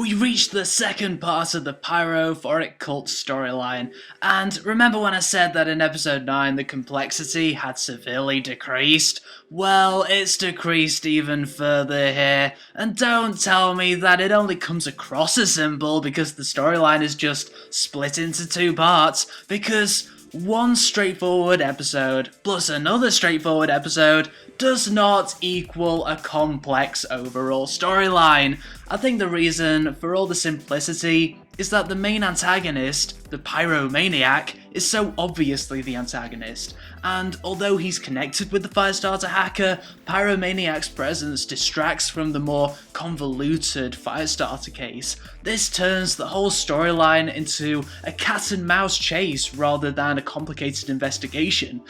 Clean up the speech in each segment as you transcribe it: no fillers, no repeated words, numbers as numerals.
we reached the second part of the Pyrophoric Cult storyline, and remember when I said that in episode 9 the complexity had severely decreased? Well, it's decreased even further here, and don't tell me that it only comes across as simple because the storyline is just split into two parts, because one straightforward episode plus another straightforward episode does not equal a complex overall storyline. I think the reason for all the simplicity is that the main antagonist, the Pyromaniac, is so obviously the antagonist, and although he's connected with the Firestarter hacker, Pyromaniac's presence distracts from the more convoluted Firestarter case. This turns the whole storyline into a cat and mouse chase rather than a complicated investigation.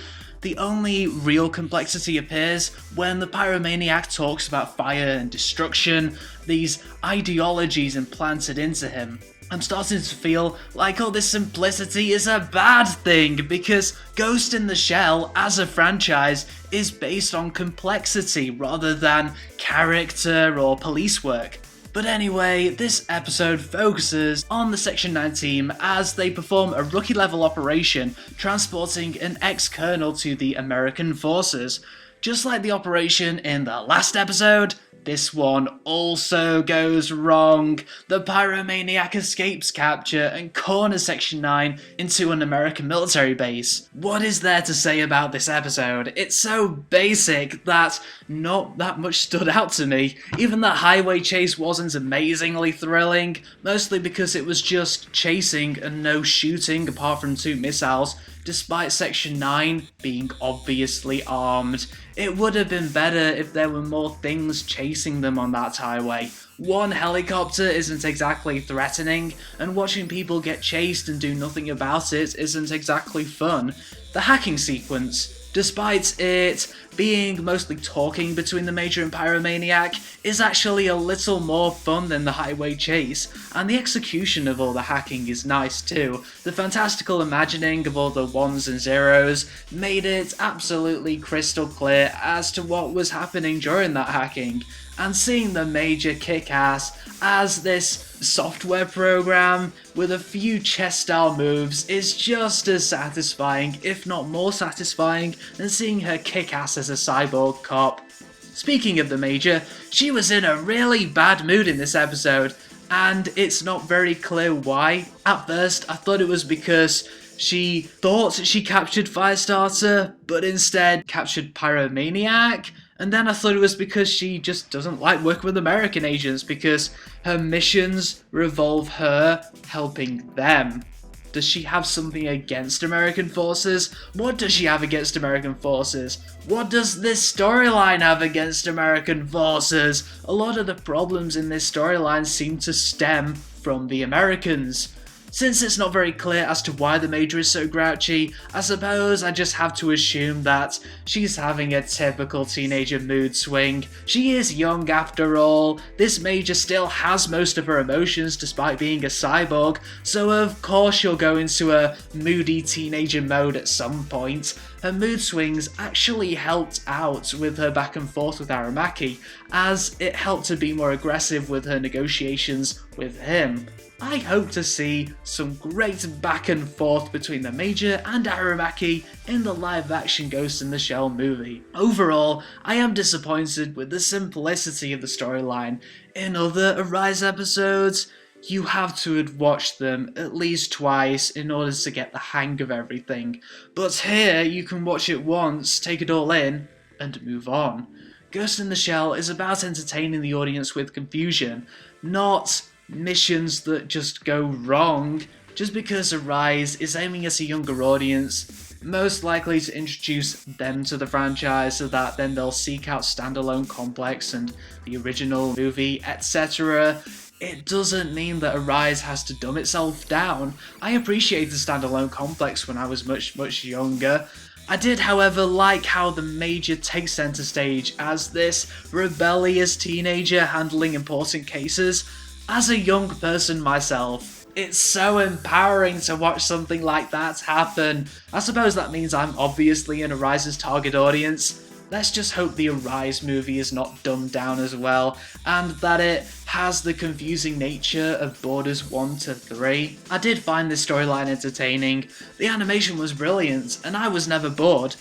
The only real complexity appears when the Pyromaniac talks about fire and destruction, these ideologies implanted into him. I'm starting to feel like all this simplicity is a bad thing, because Ghost in the Shell as a franchise is based on complexity rather than character or police work. But anyway, this episode focuses on the Section 9 team as they perform a rookie-level operation transporting an ex-colonel to the American forces. Just like the operation in the last episode, this one also goes wrong. The Pyromaniac escapes capture and corners Section 9 into an American military base. What is there to say about this episode? It's so basic that not that much stood out to me. Even the highway chase wasn't amazingly thrilling, mostly because it was just chasing and no shooting apart from 2 missiles, despite Section 9 being obviously armed. It would have been better if there were more things chasing them on that highway. One helicopter isn't exactly threatening, and watching people get chased and do nothing about it isn't exactly fun. The hacking sequence, despite it being mostly talking between the Major and Pyromaniac, is actually a little more fun than the highway chase, and the execution of all the hacking is nice too. The fantastical imagining of all the ones and zeros made it absolutely crystal clear as to what was happening during that hacking, and seeing the Major kick ass as this software program with a few chess-style moves is just as satisfying, if not more satisfying, than seeing her kick ass as a cyborg cop. Speaking of the Major, she was in a really bad mood in this episode, and it's not very clear why. At first, I thought it was because she thought she captured Firestarter, but instead captured Pyromaniac. And then I thought it was because she just doesn't like working with American agents, because her missions revolve her helping them. Does she have something against American forces? What does she have against American forces? What does this storyline have against American forces? A lot of the problems in this storyline seem to stem from the Americans. Since it's not very clear as to why the Major is so grouchy, I suppose I just have to assume that she's having a typical teenager mood swing. She is young after all. This Major still has most of her emotions despite being a cyborg, so of course she'll go into a moody teenager mode at some point. Her mood swings actually helped out with her back and forth with Aramaki, as it helped her be more aggressive with her negotiations with him. I hope to see some great back and forth between the Major and Aramaki in the live-action Ghost in the Shell movie. Overall, I am disappointed with the simplicity of the storyline. In other Arise episodes, you have to have watched them at least twice in order to get the hang of everything. But here, you can watch it once, take it all in, and move on. Ghost in the Shell is about entertaining the audience with confusion, not missions that just go wrong. Just because Arise is aiming at a younger audience, most likely to introduce them to the franchise so that then they'll seek out Standalone Complex and the original movie, etc., it doesn't mean that Arise has to dumb itself down. I appreciated Standalone Complex when I was much younger. I did, however, like how the Major takes center stage as this rebellious teenager handling important cases. As a young person myself, it's so empowering to watch something like that happen. I suppose that means I'm obviously in Arise's target audience. Let's just hope the Arise movie is not dumbed down as well, and that it has the confusing nature of Borders 1 to 3. I did find this storyline entertaining, the animation was brilliant, and I was never bored,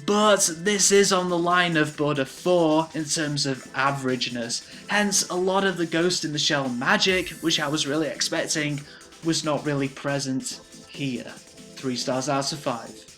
but this is on the line of Border 4 in terms of averageness, hence a lot of the Ghost in the Shell magic, which I was really expecting, was not really present here. 3 stars out of 5.